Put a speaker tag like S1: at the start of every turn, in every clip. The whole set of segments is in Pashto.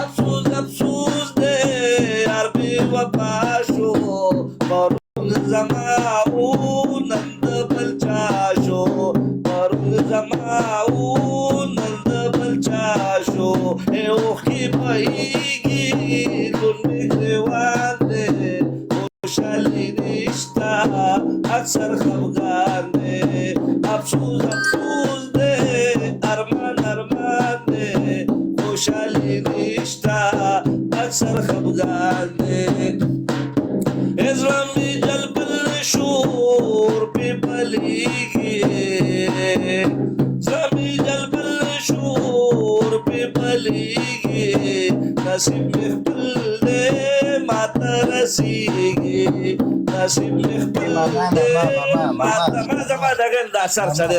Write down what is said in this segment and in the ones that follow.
S1: افسوس افسوس دے یار بی وفا شو پرون زما او نند بلچا شو پرون زما او نند بلچا شو اے اوخی بهیگی لون میگریوان دے خوشحالی نشتا اکثر خفگان دے افسوس افسوس دے ارمان ارمان دے خوشحالی نشتا اکثر خفگان دے ازرمی جلب الشور پی پلیگی زمی جلب الشور پی پلیگی نصیب مخبل دے ماتا رسیگی نصیب مخبل دے ماتا زما دگل دا سر سره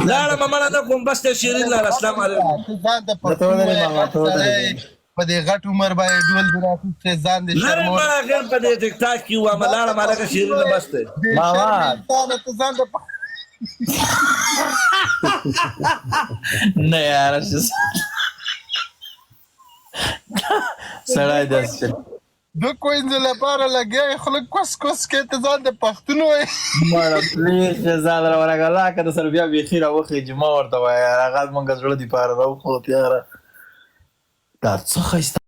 S1: لاړه ممنه نه کوم بس ته شیرین لار السلام علیکم
S2: ځان د پښتون په دې غټ عمر باندې ډول دی راخستی ځان دې
S1: لرې مړه غیر په دې ټیک ټاک کې وامه لاړه مالکه شیرین بس دی
S2: ماما ته ځان د
S3: نه یاره سړی داسې
S2: دو کوینځو لپاره لګیا خلک کوس کوس کې ته ځان د پښتون وایي
S3: مړه پلیز ځان راورغه لا که د سر بیا بیخي راوخېږي ما ورته وایه هغه زمونږ زړه دپاره راوخوت یاره دا څه ښایسته